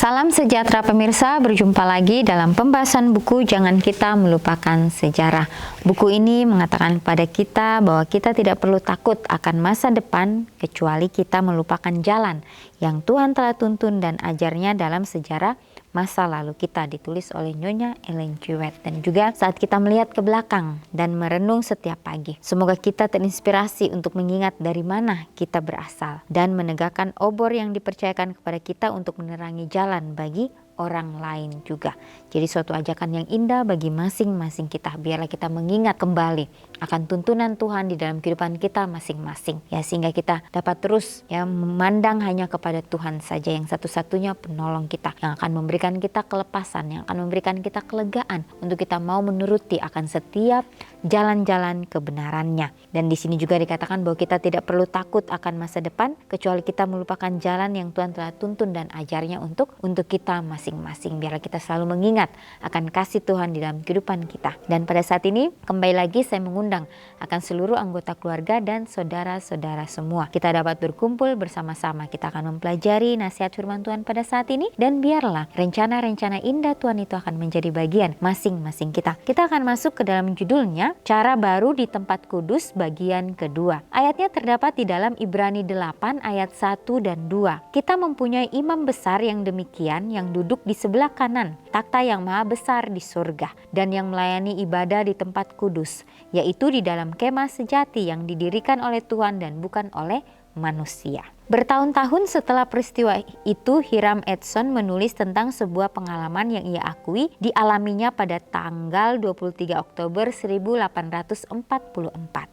Salam sejahtera pemirsa, berjumpa lagi dalam pembahasan buku Jangan Kita Melupakan Sejarah. Buku ini mengatakan kepada kita bahwa kita tidak perlu takut akan masa depan kecuali kita melupakan jalan yang Tuhan telah tuntun dan ajarnya dalam sejarah masa lalu kita, ditulis oleh Nyonya Ellen G. White. Dan juga saat kita melihat ke belakang dan merenung setiap pagi, semoga kita terinspirasi untuk mengingat dari mana kita berasal dan menegakkan obor yang dipercayakan kepada kita untuk menerangi jalan bagi orang lain juga. Jadi suatu ajakan yang indah bagi masing-masing kita. Biarlah kita mengingat kembali akan tuntunan Tuhan di dalam kehidupan kita masing-masing, ya, sehingga kita dapat terus memandang hanya kepada Tuhan saja yang satu-satunya penolong kita, yang akan memberikan kita kelepasan, yang akan memberikan kita kelegaan untuk kita mau menuruti akan setiap jalan-jalan kebenarannya. Dan di sini juga dikatakan bahwa kita tidak perlu takut akan masa depan kecuali kita melupakan jalan yang Tuhan telah tuntun dan ajarnya untuk kita masing-masing. Biarlah kita selalu mengingat akan kasih Tuhan di dalam kehidupan kita. Dan pada saat ini kembali lagi saya mengundang akan seluruh anggota keluarga dan saudara-saudara semua. Kita dapat berkumpul bersama-sama. Kita akan mempelajari nasihat firman Tuhan pada saat ini, dan biarlah rencana-rencana indah Tuhan itu akan menjadi bagian masing-masing kita. Kita akan masuk ke dalam judulnya Cara Baru di Tempat Kudus bagian kedua. Ayatnya terdapat di dalam Ibrani 8 ayat 1 dan 2. Kita mempunyai imam besar yang demikian, yang duduk di sebelah kanan takhta yang maha besar di surga, dan yang melayani ibadah di tempat kudus, yaitu di dalam kemah sejati yang didirikan oleh Tuhan dan bukan oleh manusia. Bertahun-tahun setelah peristiwa itu, Hiram Edson menulis tentang sebuah pengalaman yang ia akui dialaminya pada tanggal 23 Oktober 1844.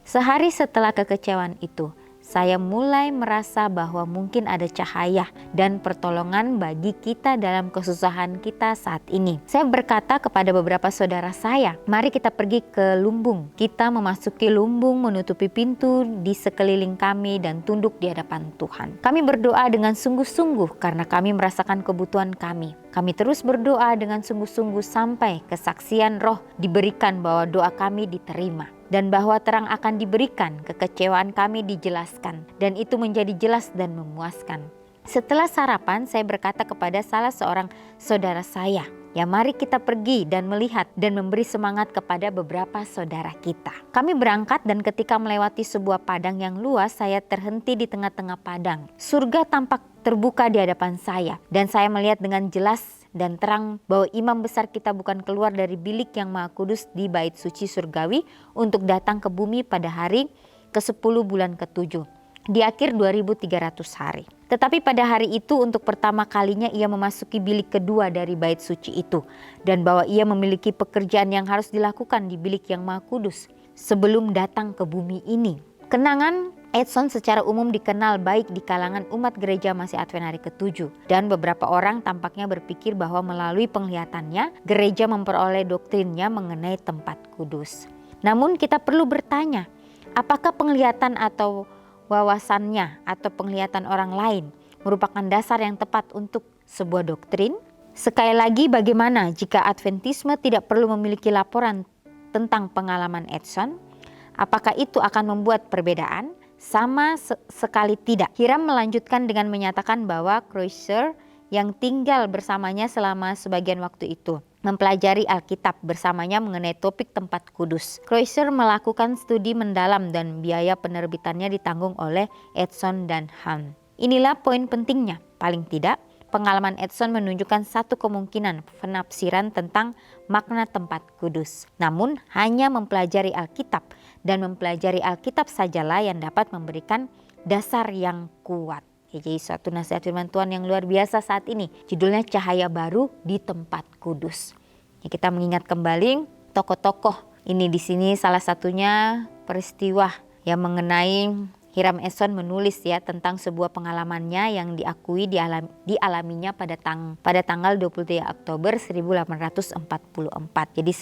Sehari setelah kekecewaan itu, saya mulai merasa bahwa mungkin ada cahaya dan pertolongan bagi kita dalam kesusahan kita saat ini. Saya berkata kepada beberapa saudara saya, mari kita pergi ke lumbung. Kita memasuki lumbung, menutupi pintu di sekeliling kami dan tunduk di hadapan Tuhan. Kami berdoa dengan sungguh-sungguh karena kami merasakan kebutuhan kami. Kami terus berdoa dengan sungguh-sungguh sampai kesaksian roh diberikan bahwa doa kami diterima. Dan bahwa terang akan diberikan, kekecewaan kami dijelaskan, dan itu menjadi jelas dan memuaskan. Setelah sarapan, saya berkata kepada salah seorang saudara saya, ya mari kita pergi dan melihat dan memberi semangat kepada beberapa saudara kita. Kami berangkat dan ketika melewati sebuah padang yang luas, saya terhenti di tengah-tengah padang. Surga tampak terbuka di hadapan saya, dan saya melihat dengan jelas dan terang bahwa imam besar kita bukan keluar dari bilik yang maha kudus di bait suci surgawi untuk datang ke bumi pada hari ke-10 bulan ke-7 di akhir 2300 hari. Tetapi pada hari itu untuk pertama kalinya ia memasuki bilik kedua dari bait suci itu, dan bahwa ia memiliki pekerjaan yang harus dilakukan di bilik yang maha kudus sebelum datang ke bumi ini. Kenangan Edson secara umum dikenal baik di kalangan umat gereja Masih Advent hari ke-7, dan beberapa orang tampaknya berpikir bahwa melalui penglihatannya gereja memperoleh doktrinnya mengenai tempat kudus. Namun kita perlu bertanya, apakah penglihatan atau wawasannya atau penglihatan orang lain merupakan dasar yang tepat untuk sebuah doktrin? Sekali lagi, bagaimana jika Adventisme tidak perlu memiliki laporan tentang pengalaman Edson? Apakah itu akan membuat perbedaan? Sama sekali tidak. Hiram melanjutkan dengan menyatakan bahwa Crusher yang tinggal bersamanya selama sebagian waktu itu mempelajari Alkitab bersamanya mengenai topik tempat kudus. Crusher melakukan studi mendalam dan biaya penerbitannya ditanggung oleh Edson dan Hahn. Inilah poin pentingnya. Paling tidak, pengalaman Edson menunjukkan satu kemungkinan penafsiran tentang makna tempat kudus. Namun hanya mempelajari Alkitab dan mempelajari Alkitab sajalah yang dapat memberikan dasar yang kuat. Jadi suatu nasihat firman Tuhan yang luar biasa saat ini. Judulnya Cahaya Baru di Tempat Kudus. Ya, kita mengingat kembali tokoh-tokoh ini di sini, salah satunya peristiwa yang mengenai Hiram Edson menulis ya tentang sebuah pengalamannya yang diakui dialaminya pada tanggal 23 Oktober 1844. Jadi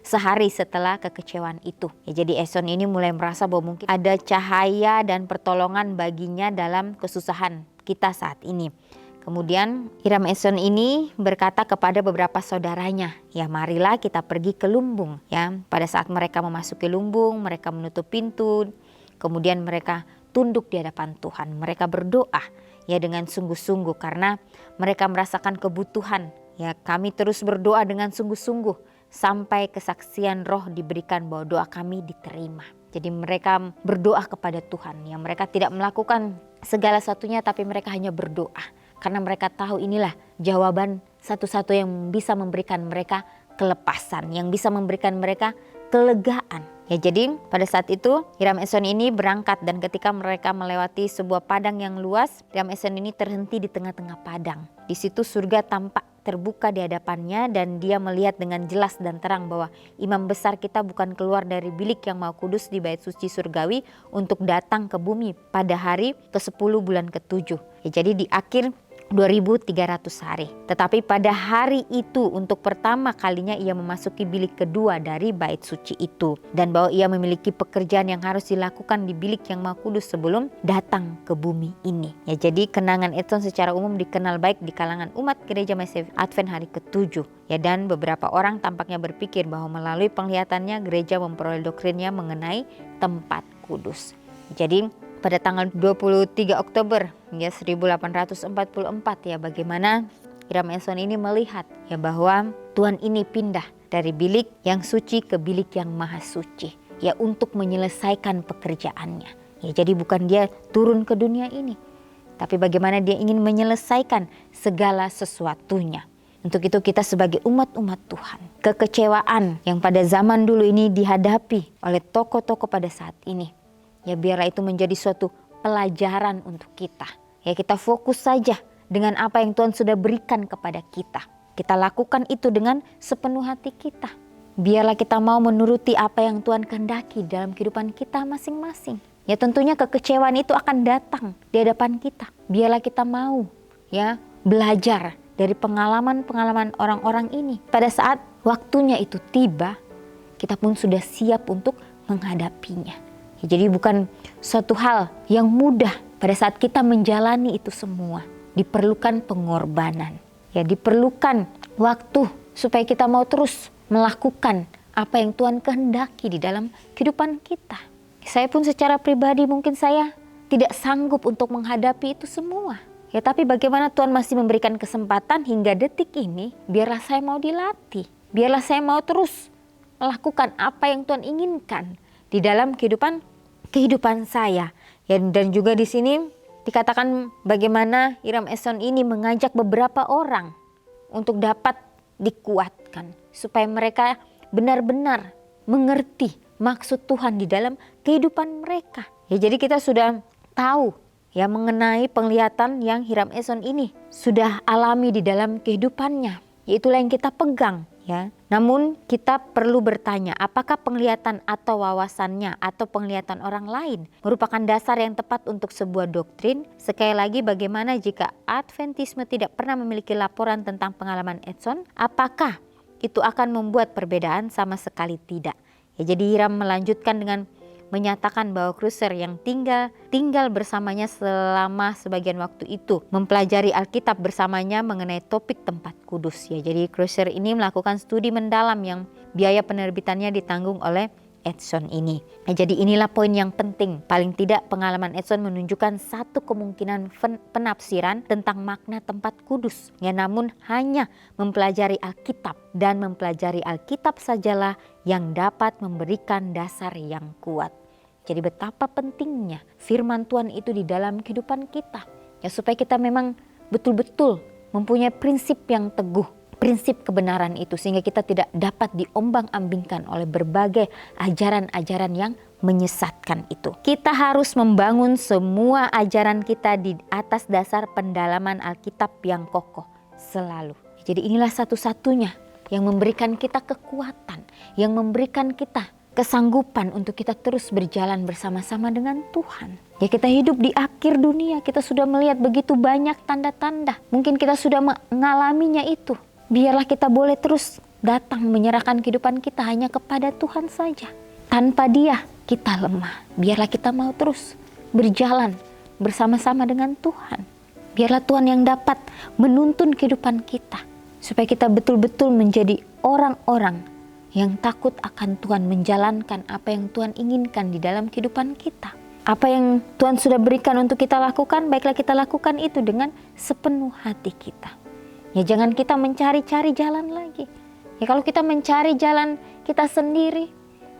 sehari setelah kekecewaan itu. Ya, jadi Edson ini mulai merasa bahwa mungkin ada cahaya dan pertolongan baginya dalam kesusahan kita saat ini. Kemudian Hiram Edson ini berkata kepada beberapa saudaranya, ya marilah kita pergi ke lumbung. Ya, pada saat mereka memasuki lumbung, mereka menutup pintu. Kemudian mereka tunduk di hadapan Tuhan. Mereka berdoa ya dengan sungguh-sungguh karena mereka merasakan kebutuhan. Ya, kami terus berdoa dengan sungguh-sungguh sampai kesaksian roh diberikan bahwa doa kami diterima. Jadi mereka berdoa kepada Tuhan. Ya, mereka tidak melakukan segala satunya tapi mereka hanya berdoa. Karena mereka tahu inilah jawaban satu-satu yang bisa memberikan mereka kelepasan, yang bisa memberikan mereka kelegaan. Ya, jadi pada saat itu Hiram Eson ini berangkat dan ketika mereka melewati sebuah padang yang luas, Hiram Eson ini terhenti di tengah-tengah padang. Di situ surga tampak terbuka di hadapannya dan dia melihat dengan jelas dan terang bahwa imam besar kita bukan keluar dari bilik yang Maha Kudus di bait suci surgawi untuk datang ke bumi pada hari ke-10 bulan ke-7. Ya, jadi di akhir 2300 hari. Tetapi pada hari itu untuk pertama kalinya ia memasuki bilik kedua dari bait suci itu. Dan bahwa ia memiliki pekerjaan yang harus dilakukan di bilik yang Maha Kudus sebelum datang ke bumi ini. Ya, jadi kenangan Edson secara umum dikenal baik di kalangan umat gereja Masehi Advent hari ke-7. Ya, dan beberapa orang tampaknya berpikir bahwa melalui penglihatannya gereja memperoleh doktrinnya mengenai tempat kudus. Jadi pada tanggal 23 Oktober ya 1844 ya bagaimana Hiram Eson ini melihat ya bahwa Tuhan ini pindah dari bilik yang suci ke bilik yang maha suci ya untuk menyelesaikan pekerjaannya. Ya, jadi bukan dia turun ke dunia ini tapi bagaimana dia ingin menyelesaikan segala sesuatunya. Untuk itu kita sebagai umat-umat Tuhan, kekecewaan yang pada zaman dulu ini dihadapi oleh tokoh-tokoh pada saat ini, ya biarlah itu menjadi suatu pelajaran untuk kita. Ya, kita fokus saja dengan apa yang Tuhan sudah berikan kepada kita. Kita lakukan itu dengan sepenuh hati kita. Biarlah kita mau menuruti apa yang Tuhan kehendaki dalam kehidupan kita masing-masing. Ya, tentunya kekecewaan itu akan datang di hadapan kita. Biarlah kita mau ya belajar dari pengalaman-pengalaman orang-orang ini. Pada saat waktunya itu tiba, kita pun sudah siap untuk menghadapinya. Ya, jadi bukan suatu hal yang mudah pada saat kita menjalani itu semua. Diperlukan pengorbanan. Ya, diperlukan waktu supaya kita mau terus melakukan apa yang Tuhan kehendaki di dalam kehidupan kita. Saya pun secara pribadi mungkin saya tidak sanggup untuk menghadapi itu semua. Ya, tapi bagaimana Tuhan masih memberikan kesempatan hingga detik ini, biarlah saya mau dilatih. Biarlah saya mau terus melakukan apa yang Tuhan inginkan di dalam kehidupan saya. Ya, dan juga di sini dikatakan bagaimana Hiram Eson ini mengajak beberapa orang untuk dapat dikuatkan supaya mereka benar-benar mengerti maksud Tuhan di dalam kehidupan mereka. Ya, jadi kita sudah tahu ya mengenai penglihatan yang Hiram Eson ini sudah alami di dalam kehidupannya. Itulah yang kita pegang ya. Namun kita perlu bertanya, apakah penglihatan atau wawasannya atau penglihatan orang lain merupakan dasar yang tepat untuk sebuah doktrin? Sekali lagi, bagaimana jika Adventisme tidak pernah memiliki laporan tentang pengalaman Edson? Apakah itu akan membuat perbedaan? Sama sekali tidak. Ya, jadi Hiram melanjutkan dengan menyatakan bahwa Crusher yang tinggal bersamanya selama sebagian waktu itu mempelajari Alkitab bersamanya mengenai topik tempat kudus. Ya, jadi Crusher ini melakukan studi mendalam yang biaya penerbitannya ditanggung oleh Edson ini. Ya, jadi inilah poin yang penting. Paling tidak pengalaman Edson menunjukkan satu kemungkinan penafsiran tentang makna tempat kudus. Ya, namun hanya mempelajari Alkitab dan mempelajari Alkitab sajalah yang dapat memberikan dasar yang kuat. Jadi betapa pentingnya firman Tuhan itu di dalam kehidupan kita. Ya, supaya kita memang betul-betul mempunyai prinsip yang teguh. Prinsip kebenaran itu sehingga kita tidak dapat diombang-ambingkan oleh berbagai ajaran-ajaran yang menyesatkan itu. Kita harus membangun semua ajaran kita di atas dasar pendalaman Alkitab yang kokoh selalu. Jadi inilah satu-satunya yang memberikan kita kekuatan, yang memberikan kita kesanggupan untuk kita terus berjalan bersama-sama dengan Tuhan. Ya, kita hidup di akhir dunia, kita sudah melihat begitu banyak tanda-tanda. Mungkin kita sudah mengalaminya itu. Biarlah kita boleh terus datang menyerahkan kehidupan kita hanya kepada Tuhan saja. Tanpa Dia kita lemah. Biarlah kita mau terus berjalan bersama-sama dengan Tuhan. Biarlah Tuhan yang dapat menuntun kehidupan kita. Supaya kita betul-betul menjadi orang-orang yang takut akan Tuhan, menjalankan apa yang Tuhan inginkan di dalam kehidupan kita. Apa yang Tuhan sudah berikan untuk kita lakukan, baiklah kita lakukan itu dengan sepenuh hati kita. Ya jangan kita mencari-cari jalan lagi. Ya kalau kita mencari jalan kita sendiri,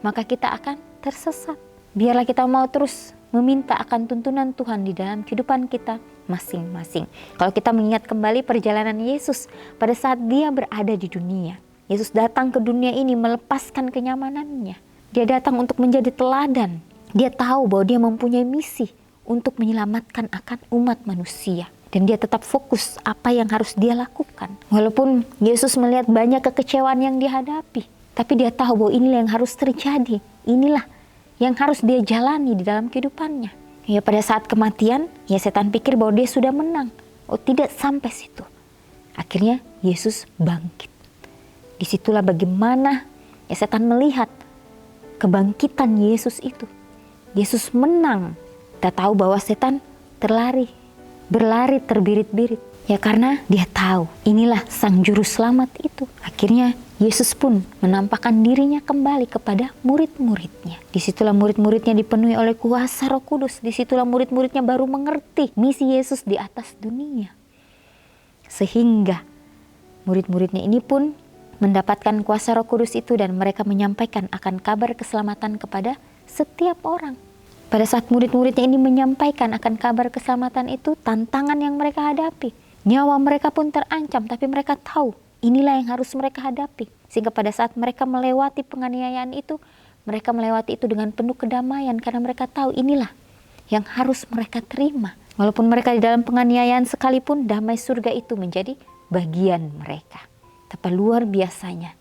maka kita akan tersesat. Biarlah kita mau terus meminta akan tuntunan Tuhan di dalam kehidupan kita masing-masing. Kalau kita mengingat kembali perjalanan Yesus pada saat dia berada di dunia. Yesus datang ke dunia ini melepaskan kenyamanannya. Dia datang untuk menjadi teladan. Dia tahu bahwa dia mempunyai misi untuk menyelamatkan akan umat manusia. Dan dia tetap fokus apa yang harus dia lakukan. Walaupun Yesus melihat banyak kekecewaan yang dihadapi, tapi dia tahu bahwa inilah yang harus terjadi. Inilah yang harus dia jalani di dalam kehidupannya. Ya pada saat kematian, ya setan pikir bahwa dia sudah menang. Oh tidak sampai situ. Akhirnya Yesus bangkit. Disitulah bagaimana ya setan melihat kebangkitan Yesus itu. Yesus menang. Kita tahu bahwa setan berlari terbirit-birit. Ya karena dia tahu inilah sang juru selamat itu. Akhirnya Yesus pun menampakkan dirinya kembali kepada murid-muridnya. Disitulah murid-muridnya dipenuhi oleh kuasa Roh Kudus. Disitulah murid-muridnya baru mengerti misi Yesus di atas dunia. Sehingga murid-muridnya ini pun mendapatkan kuasa Roh Kudus itu dan mereka menyampaikan akan kabar keselamatan kepada setiap orang. Pada saat murid-muridnya ini menyampaikan akan kabar keselamatan itu, tantangan yang mereka hadapi. Nyawa mereka pun terancam, tapi mereka tahu inilah yang harus mereka hadapi. Sehingga pada saat mereka melewati penganiayaan itu, mereka melewati itu dengan penuh kedamaian. Karena mereka tahu inilah yang harus mereka terima. Walaupun mereka di dalam penganiayaan sekalipun, damai surga itu menjadi bagian mereka. Tapi luar biasanya,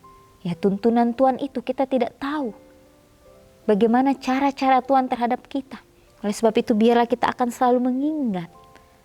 ya tuntunan Tuhan itu kita tidak tahu. Bagaimana cara-cara Tuhan terhadap kita. Oleh sebab itu biarlah kita akan selalu mengingat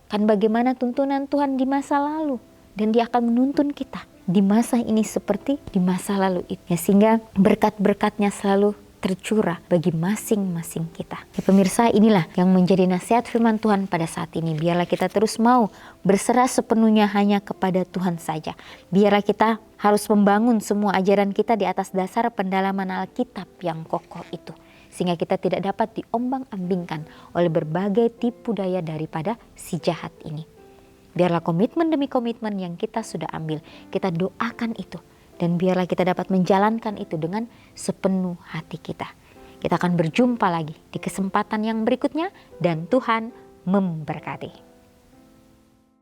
kan bagaimana tuntunan Tuhan di masa lalu. Dan dia akan menuntun kita di masa ini seperti di masa lalu itu. Ya, sehingga berkat-berkatnya selalu tercurah bagi masing-masing kita. Ya, pemirsa, inilah yang menjadi nasihat firman Tuhan pada saat ini. Biarlah kita terus mau berserah sepenuhnya hanya kepada Tuhan saja. Biarlah kita harus membangun semua ajaran kita di atas dasar pendalaman Alkitab yang kokoh itu. Sehingga kita tidak dapat diombang-ambingkan oleh berbagai tipu daya daripada si jahat ini. Biarlah komitmen demi komitmen yang kita sudah ambil, kita doakan itu. Dan biarlah kita dapat menjalankan itu dengan sepenuh hati kita. Kita akan berjumpa lagi di kesempatan yang berikutnya dan Tuhan memberkati.